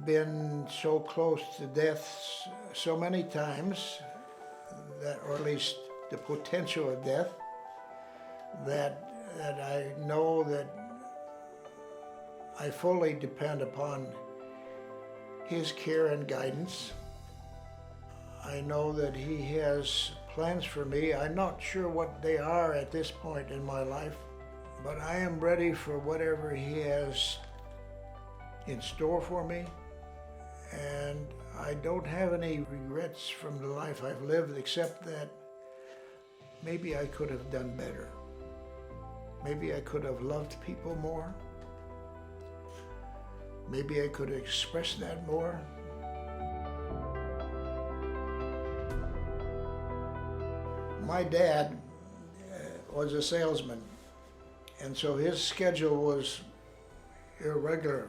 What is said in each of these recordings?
been so close to death so many times, that, or at least the potential of death, that I know that I fully depend upon His care and guidance. I know that He has plans for me. I'm not sure what they are at this point in my life, but I am ready for whatever He has in store for me. And I don't have any regrets from the life I've lived, except that maybe I could have done better. Maybe I could have loved people more. Maybe I could have expressed that more. My dad was a salesman, and so his schedule was irregular.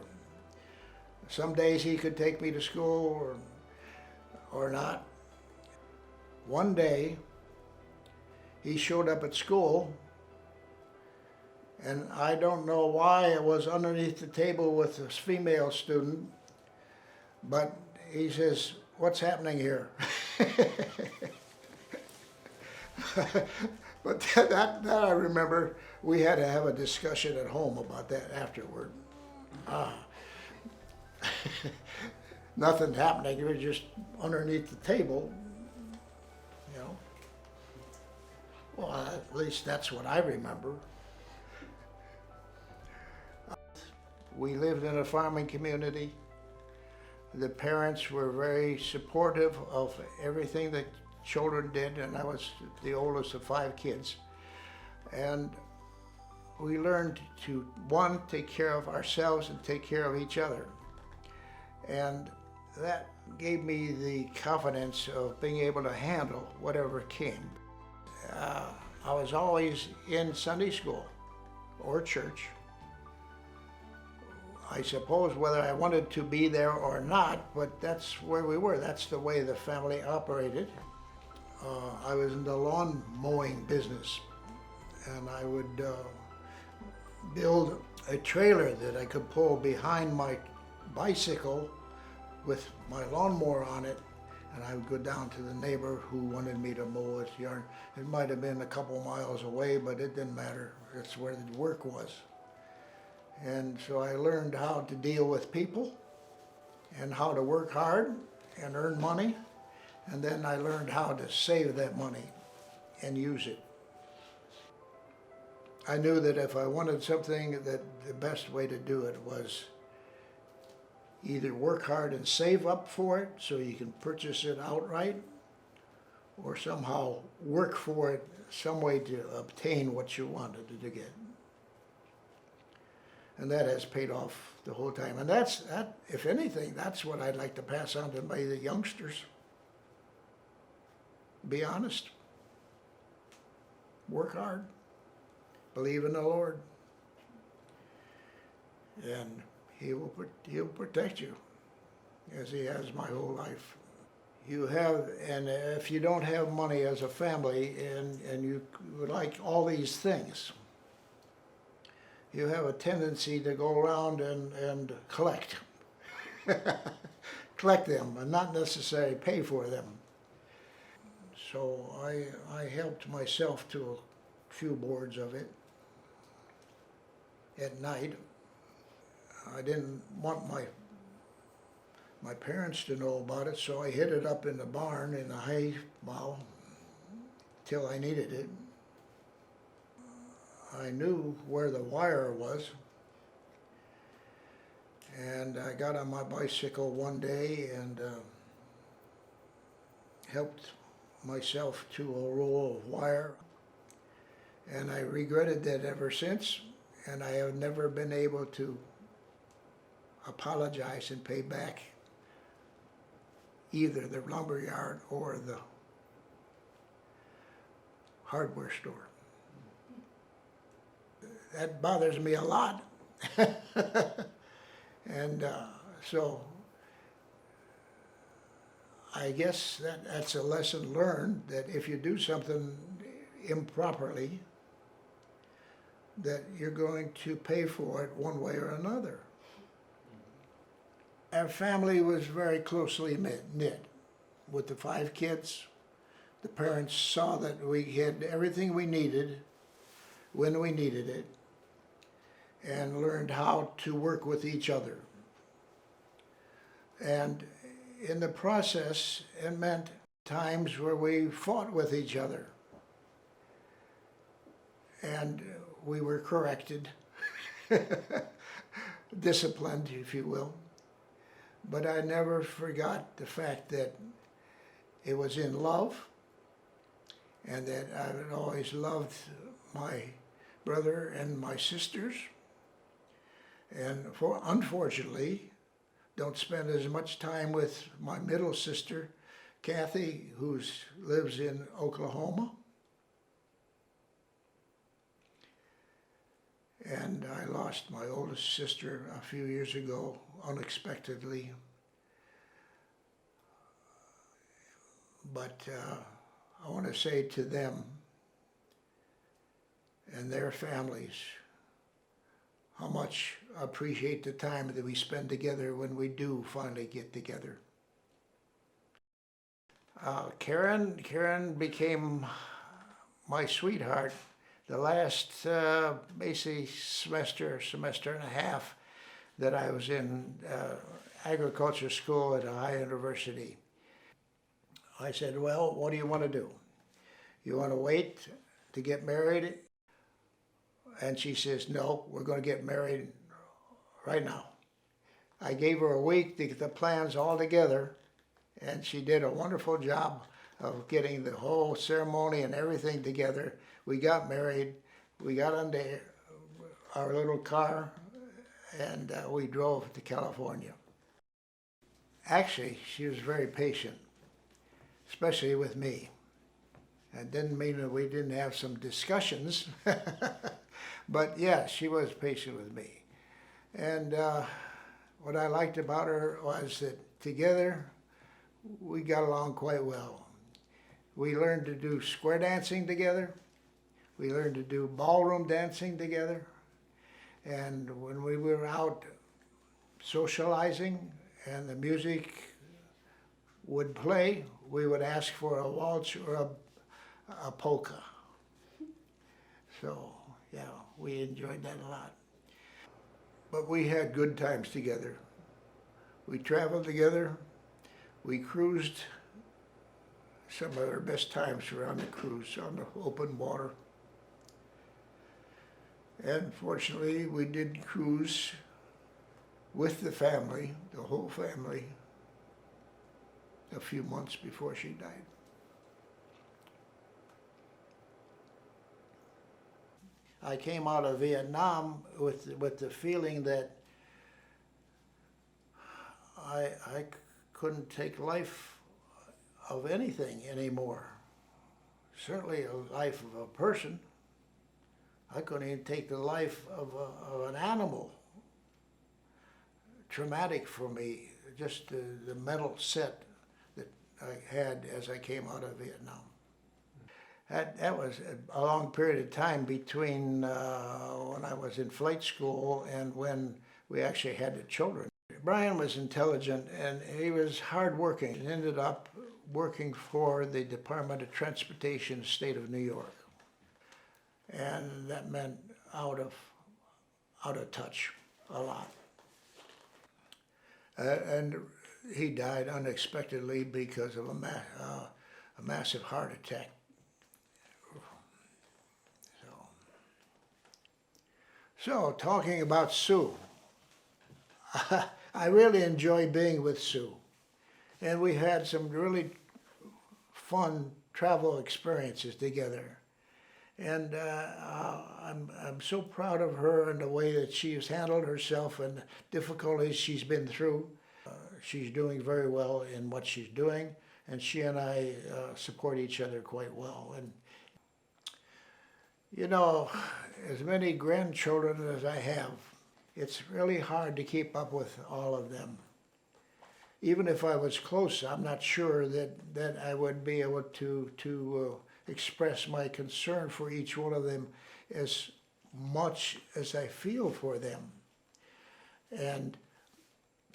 Some days he could take me to school or not. One day, he showed up at school, and I don't know why it was underneath the table with this female student, but he says, "What's happening here?" But that I remember, we had to have a discussion at home about that afterward. Nothing happening, it was just underneath the table, you know. Well, at least that's what I remember. We lived in a farming community. The parents were very supportive of everything that children did, and I was the oldest of 5 kids. And we learned to, one, take care of ourselves and take care of each other. And that gave me the confidence of being able to handle whatever came. I was always in Sunday school or church. I suppose whether I wanted to be there or not, but that's where we were. That's the way the family operated. I was in the lawn mowing business, and I would build a trailer that I could pull behind my bicycle with my lawnmower on it, and I would go down to the neighbor who wanted me to mow his yard. It might have been a couple miles away, but it didn't matter. That's where the work was. And so I learned how to deal with people and how to work hard and earn money. And then I learned how to save that money and use it. I knew that if I wanted something, that the best way to do it was either work hard and save up for it so you can purchase it outright, or somehow work for it some way to obtain what you wanted to get. And that has paid off the whole time. And that, if anything, that's what I'd like to pass on to the youngsters. Be honest. Work hard. Believe in the Lord. And He'll protect you, as He has my whole life. You have, and if you don't have money as a family, and you would like all these things, you have a tendency to go around and collect. Collect them, and not necessarily pay for them. So I helped myself to a few boards of it at night. I didn't want my parents to know about it, so I hid it up in the barn in the hay mow till I needed it. I knew where the wire was, and I got on my bicycle one day and helped myself to a roll of wire, and I regretted that ever since, and I have never been able to apologize and pay back either the lumber yard or the hardware store. That bothers me a lot. And so I guess that's a lesson learned, that if you do something improperly, that you're going to pay for it one way or another. Our family was very closely knit. With the 5 kids, the parents saw that we had everything we needed when we needed it, and learned how to work with each other. And in the process, it meant times where we fought with each other. And we were corrected, disciplined, if you will. But I never forgot the fact that it was in love, and that I had always loved my brother and my sisters. And unfortunately, don't spend as much time with my middle sister, Kathy, who lives in Oklahoma. And I lost my oldest sister a few years ago, unexpectedly. But I want to say to them and their families how much I appreciate the time that we spend together when we do finally get together. Karen became my sweetheart the last basically semester and a half that I was in agriculture school at Ohio University. I said, well, what do you want to do? You want to wait to get married? And she says, no, we're going to get married right now. I gave her a week to get the plans all together, and she did a wonderful job of getting the whole ceremony and everything together. We got married, we got into our little car, and we drove to California. Actually, she was very patient, especially with me. It didn't mean that we didn't have some discussions, but yeah, she was patient with me. And what I liked about her was that together we got along quite well. We learned to do square dancing together. We learned to do ballroom dancing together. And when we were out socializing and the music would play, we would ask for a waltz or a polka. So, yeah, we enjoyed that a lot. But we had good times together. We traveled together. We cruised. Some of our best times were on the cruise, on the open water. And fortunately, we did cruise with the family, the whole family, a few months before she died. I came out of Vietnam with the feeling that I couldn't take life of anything anymore. Certainly a life of a person. I couldn't even take the life of an animal. Traumatic for me, just the mental set that I had as I came out of Vietnam. That was a long period of time between when I was in flight school and when we actually had the children. Brian was intelligent and he was hardworking. He ended up working for the Department of Transportation, state of New York. And that meant out of touch a lot. And he died unexpectedly because of a massive heart attack. So talking about Sue, I really enjoy being with Sue. And we had some really fun travel experiences together. And I'm so proud of her and the way that she has handled herself and the difficulties she's been through. She's doing very well in what she's doing, and she and I support each other quite well. And you know, as many grandchildren as I have, it's really hard to keep up with all of them. Even if I was close, I'm not sure that I would be able to express my concern for each one of them as much as I feel for them. And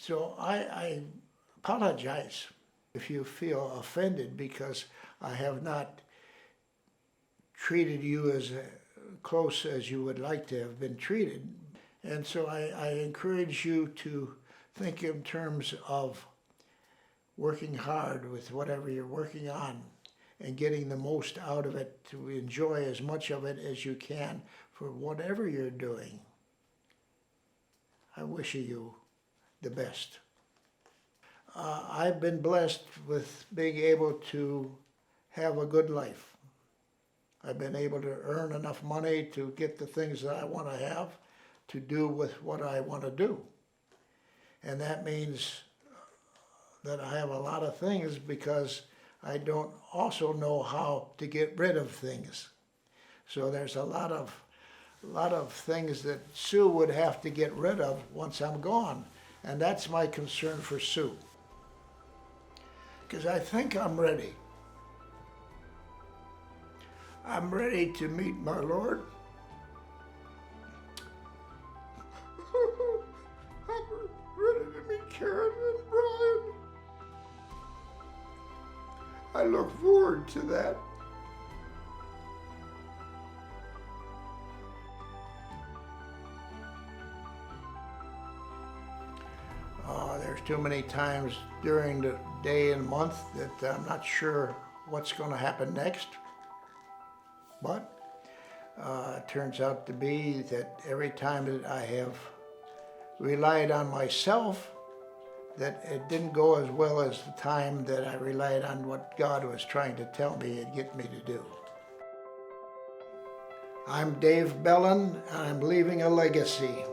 So I apologize if you feel offended because I have not treated you as close as you would like to have been treated. And so I encourage you to think in terms of working hard with whatever you're working on and getting the most out of it, to enjoy as much of it as you can for whatever you're doing. I wish you the best. I've been blessed with being able to have a good life. I've been able to earn enough money to get the things that I want to have, to do with what I want to do. And that means that I have a lot of things because I don't also know how to get rid of things. So there's a lot of things that Sue would have to get rid of once I'm gone. And that's my concern for Sue. Because I think I'm ready. I'm ready to meet my Lord. I'm ready to meet Karen and Brian. I look forward to that. There's too many times during the day and month that I'm not sure what's going to happen next. But it turns out to be that every time that I have relied on myself, that it didn't go as well as the time that I relied on what God was trying to tell me and get me to do. I'm Dave Bellan, and I'm leaving a legacy.